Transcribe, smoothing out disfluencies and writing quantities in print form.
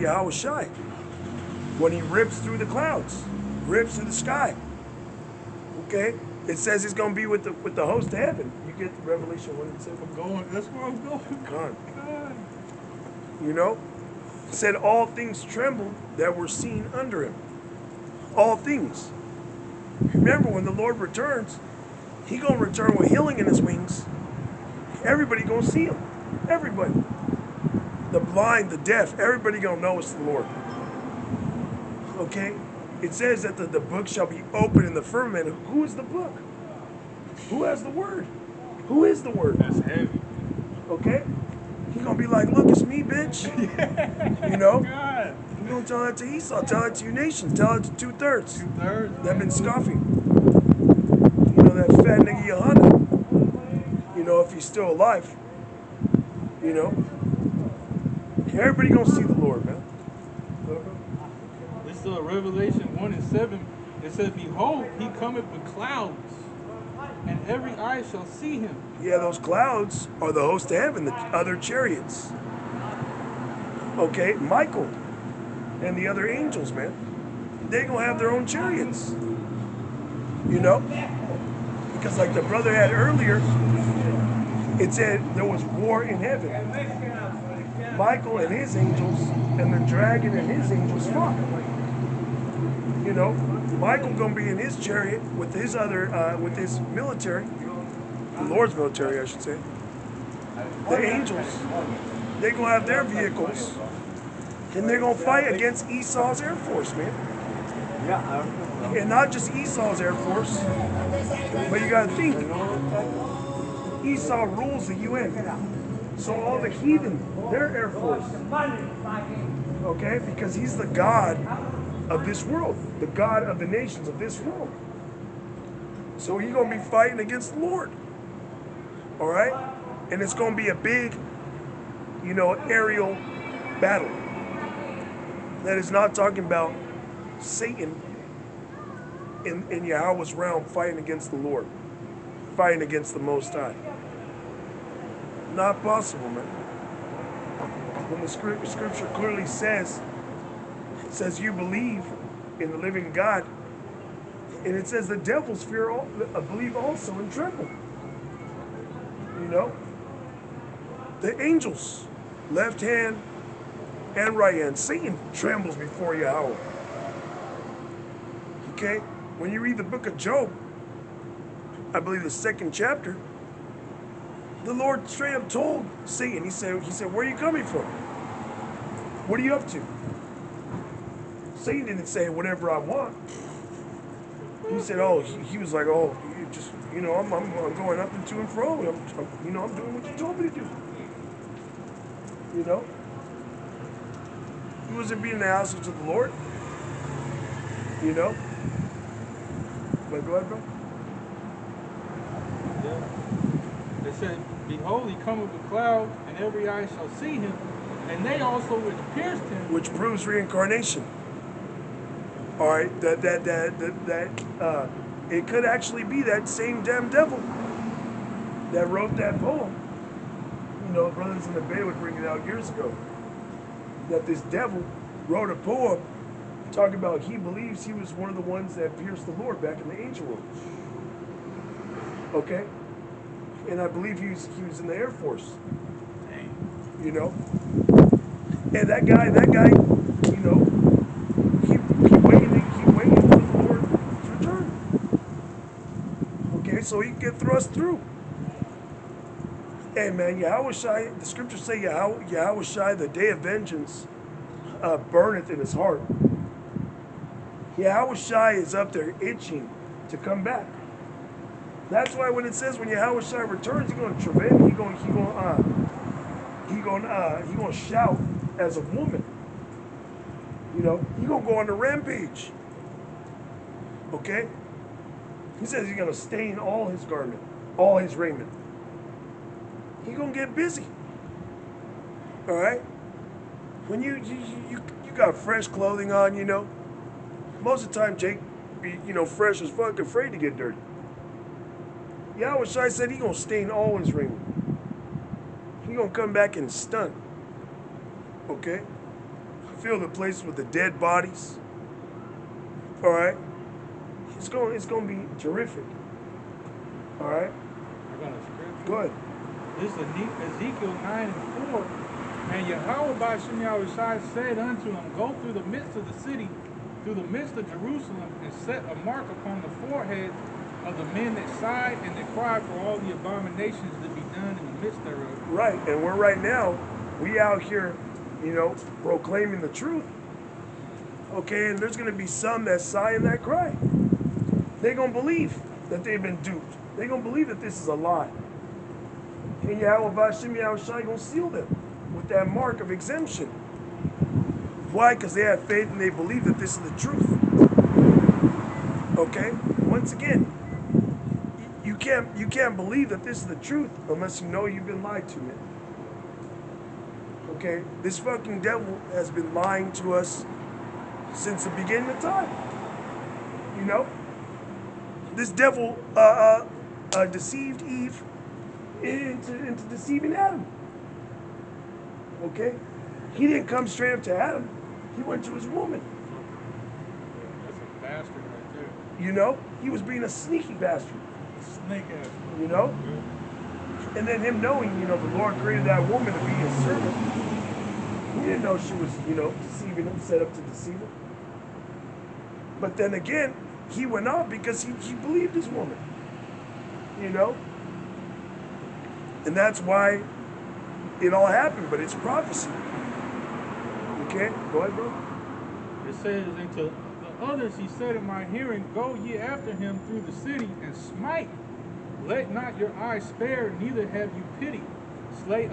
Yahweh Shai. When he rips through the clouds, rips through the sky. Okay? It says he's going to be with the host of heaven. You get the Revelation 1 and 7. I'm going, that's where I'm going. God. God. You know? It said all things trembled that were seen under him. All things. Remember, when the Lord returns, he going to return with healing in his wings. Everybody going to see him. Everybody. The blind, the deaf, everybody going to know it's the Lord. Okay? It says that the book shall be open in the firmament. Who is the book? Who has the word? Who is the word? That's heavy. Okay? He gonna be like, look, it's me, bitch. Yeah. You know? God. You gonna tell that to Esau, tell it to your nations, tell it to 2/3. 2/3. That been scoffing. You know, that fat nigga Yohana. You know, if he's still alive. You know? Everybody gonna see the Lord, man. It's Revelation 1 and 7. It says, behold, he cometh with clouds, and every eye shall see him. Yeah, those clouds are the host of heaven, the other chariots. Okay, Michael and the other angels, man. They gonna have their own chariots. You know? Because like the brother had earlier, it said there was war in heaven. Michael and his angels and the dragon and his angels fought. You know, Michael gonna be in his chariot with his other, with his military, the Lord's military, I should say. The angels, they gonna have their vehicles, and they're gonna fight against Esau's Air Force, man. And not just Esau's Air Force, but you gotta think, Esau rules the UN. So all the heathen, their Air Force. Okay? Because he's the God of this world, the God of the nations of this world. So he's going to be fighting against the Lord. All right? And it's going to be a big, you know, aerial battle. That is not talking about Satan in Yahweh's realm fighting against the Lord, fighting against the Most High. Not possible, man. When the scripture clearly says, it says you believe in the living God, and it says the devils believe also and tremble. You know? The angels, left hand and right hand, Satan trembles before Yahweh. Okay? When you read the book of Job, I believe the 2nd chapter, the Lord straight up told Satan, he said, where are you coming from? What are you up to? Satan didn't say whatever I want. He said, oh, he was like, oh, you just, you know, I'm going up and to and fro. I'm doing what you told me to do. You know? He wasn't being the house of the Lord. You know? But go ahead, bro. Yeah. It said, behold, he cometh with clouds, and every eye shall see him, and they also which pierced him. Which proves reincarnation. All right, it could actually be that same damn devil that wrote that poem. You know, Brothers in the Bay would bring it out years ago. That this devil wrote a poem talking about he believes he was one of the ones that pierced the Lord back in the angel world. Okay? And I believe he was in the Air Force. Dang. You know? And that guy, you know, keep waiting for the Lord to return. Okay, so he can get thrust through. Hey man, Yahweh Shai, the scriptures say Yahweh Shai, the day of vengeance, burneth in his heart. Yahweh Shai is up there itching to come back. That's why when it says when Yahweh Shai returns, he's going to travail. He's going to shout as a woman. You know, he's going to go on the rampage. Okay? He says he's going to stain all his garment, all his raiment. He's going to get busy. All right? When you got fresh clothing on, you know, most of the time Jake be, you know, fresh as fuck, afraid to get dirty. Yahweh Shai said he's going to stain all his raiment. He's going to come back and stunt. Okay? fill the place with the dead bodies. All right, it's going to be terrific. All right, I got a scripture. go ahead. This is Ezekiel 9:4. And Yahweh by Shem Yahushai said unto him, Go through the midst of the city, through the midst of Jerusalem, and set a mark upon the foreheads of the men that sighed and that cried for all the abominations that be done in the midst thereof. Right, and we're right now, we out here, proclaiming the truth. Okay, and there's going to be some that sigh and that cry. They're going to believe that they've been duped. They're going to believe that this is a lie. And Yahweh Bashim Yahushai going to seal them with that mark of exemption. Why? Because they have faith and they believe that this is the truth. Okay? Once again, you can't believe that this is the truth unless you know you've been lied to, man. Okay? This fucking devil has been lying to us since the beginning of time. This devil deceived Eve into deceiving Adam. Okay? He didn't come straight up to Adam. He went to his woman. That's a bastard right there. He was being a sneaky bastard. Snake ass. Yeah. And then him knowing, the Lord created that woman to be his servant. He didn't know she was, deceiving him, set up to deceive him. But then again, he went off because he believed his woman. And that's why it all happened, but it's prophecy. Okay? Go ahead, bro. It says, And to the others he said in my hearing, Go ye after him through the city, and smite. Let not your eyes spare, neither have you pity. Slay